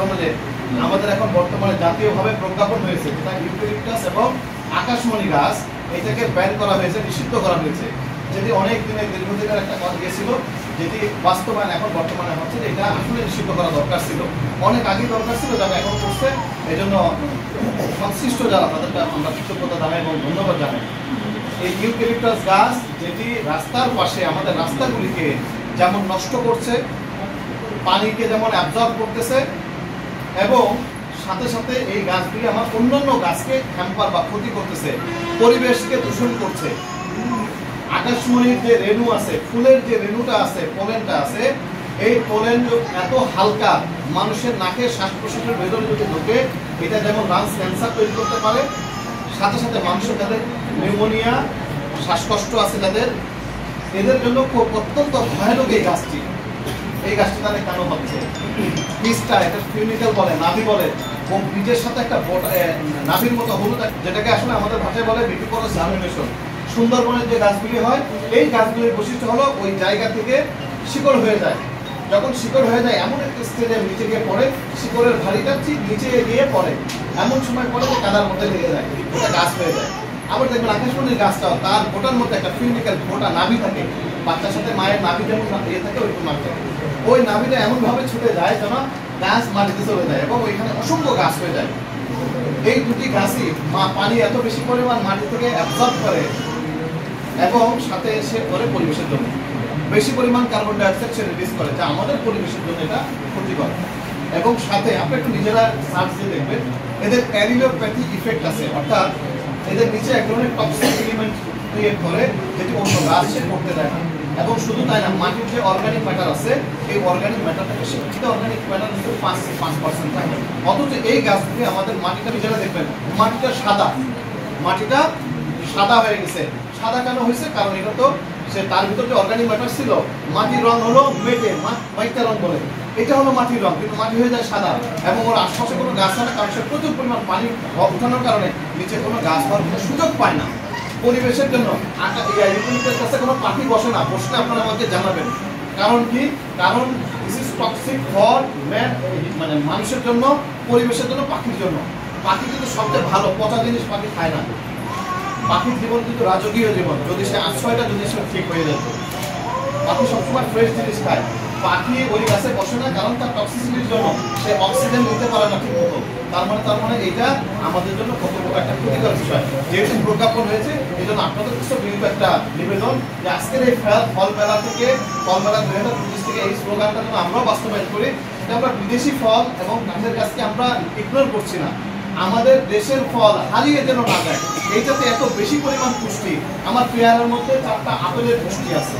কারণে আমাদের এখন বর্তমানে জাতীয়ভাবে প্রজ্ঞাপন হয়েছে, যেটা ইউক্যালিপটাস এবং আকাশমণি গাছ, এটাকে ব্যান করা হয়েছে, নিষিদ্ধ করা হয়েছে, যেটি অনেক দিনের দীর্ঘদিনের একটা কথা গিয়েছিল, যেটি বাস্তবায়ন এখন বর্তমানে হচ্ছে। এটা আসলে নিষিদ্ধ করা দরকার ছিল, অনেক আগেই দরকার ছিল, যারা এখন করছে। এই জন্য সংশ্লিষ্ট যারা, তাদেরকে আমরা কৃতজ্ঞতা জানাই এবং ধন্যবাদ জানাই। এই ইউক্যালিপটাস গাছ যেটি রাস্তার পাশে আমাদের রাস্তাগুলিকে যেমন নষ্ট করছে, পানিকে যেমন অ্যাবজর্ব করতেছে, এবং সাথে সাথে এই গাছগুলি আমার অন্যান্য গাছকে হ্যাম্পার বা ক্ষতি করতেছে, পরিবেশকে দূষণ করছে। আকাশমণির যে রেণু আছে, ফুলের যে রেণুটা আছে, পোলেনটা আছে, এই পোলেন এত হালকা, মানুষের নাকে শ্বাস প্রশ্বাসের ভেতরে যদি ঢোকে, এটা যেমন লাংস ক্যান্সার তৈরি করতে পারে, সাথে সাথে মানুষের যাদের নিউমোনিয়া, শ্বাসকষ্ট আছে যাদের, এদের জন্য খুব অত্যন্ত ভয়ানক এই গাছটি। এই গাছটি তাদের কেন হচ্ছে? বীজটা, এটা ফিউনিক্যাল বলে, নাভি বলে, বীজের সাথে একটা নাভির মতো হলুদ, যেটাকে আসলে আমাদের ভাষায় বলে ভিটিপোরাস জার্মিনেশন। সুন্দরবনের যে গাছগুলি হয়, এই গাছগুলির বৈশিষ্ট্য হলো ওই জায়গা থেকে শিকড় হয়ে যায়। যখন শিকড় হয়ে যায় এমন একটা স্টেজে নিচে গিয়ে পড়ে, শিকড়ের ভারীটা ঠিক নিচে গিয়ে পড়ে, এমন সময় পড়ে যে কাদার মধ্যে লেগে যায়, ওটা গাছ হয়ে যায়। আবার দেখবেন আকাশমণির গাছটাও, তার গোটার মধ্যে একটা ফিউনিক্যাল গোটা নাভি থাকে, বাচ্চার সাথে মায়ের নাভি যেমন ইয়ে থাকে, ওইরকম নাভি থাকে। ওই নাভিটা এমনভাবে ছুটে যায় যেন গাছ মাটিতে চলে যায় এবং ওইখানে অসংখ্য গাছ হয়ে যায়। এই দুটি গাছই পানি এত বেশি পরিমাণ মাটি থেকে অ্যাবজর্ব করে এবং সাথে এসে করে পরিবেশের জন্য বেশি পরিমাণ কার্বন ডাইঅক্সাইড সে রিলিজ করে, যা আমাদের পরিবেশের জন্য এটা ক্ষতিকর। এবং সাথে আপনি একটু নিজেরা সার্চ দিয়ে দেখবেন, এদের অ্যারিলোপ্যাথি ইফেক্ট আছে, অর্থাৎ এদের নিচে এক ধরনের টক্সিক এলিমেন্ট ক্রিয়েট করে, যেটি অন্য গাছ সে করতে দেয় না। এবং শুধু তাই না, মাটির যে অর্গানিক ম্যাটার আছে, এই অর্গানিক ম্যাটারটাকে শিক্ষিত অর্গানিক ম্যাটার কিন্তু 5% থাকে। অথচ এই গাছগুলি আমাদের মাটিটা নিজেরা দেখবেন, মাটিটা সাদা হয়ে গেছে। সাদা কেন হয়েছে? কারণ এটা তো সে তার ভিতর যে অর্গানিক ম্যাটার ছিল, মাটির রং হলো মেটে, মাইটা রং বলে, এটা হলো মাটির রং, কিন্তু মাটি হয়ে যায় সাদা। এবং ওর আশপাশে কোনো গাছ হয় না, কারণ সে প্রচুর পরিমাণ পানি উঠানোর কারণে নিচে কোনো গাছ হওয়ার কোনো সুযোগ পায় না। পরিবেশের জন্য ইউক্যালিপটাসের কাছে কোনো পাখি বসে না, বসলে আপনারা আমাকে জানাবেন। কারণ কি? কারণ this is toxic for man, মানে মানুষের জন্য, পরিবেশের জন্য, পাখির জন্য। পাখি কিন্তু সবচেয়ে ভালো, পচা জিনিস পাখি খায় না। পাখির জীবন কিন্তু রাজকীয় জীবন, যদি সে আশ্রয়টা যদি সে ঠিক হয়ে যেত। পাখি সবসময় ফ্রেশ জিনিস খায়। পাখি ওই গাছে বসে না, কারণ তার টক্সিসিটির জন্য সে অক্সিজেন নিতে পারে না ঠিক মতো। তার মানে এটা আমাদের জন্য কত বড় একটা ক্ষতিকর বিষয়। যেহেতু প্রজ্ঞাপন হয়েছে, এই জন্য আপনাদের কাছে বিনীত একটা নিবেদন যে আজকের এই ফলমেলা 2025 থেকে এই স্লোগানটা যেন আমরাও বাস্তবায়ন করি, যে আমরা বিদেশি ফল এবং গাছের গাছকে আমরা ইগনোর করছি না। আমাদের দেশের ফল হারিয়ে যেন না যায়। এইটাতে এত বেশি পরিমাণ পুষ্টি, আমার পেয়ারার মধ্যে 4টা আপেলের পুষ্টি আছে।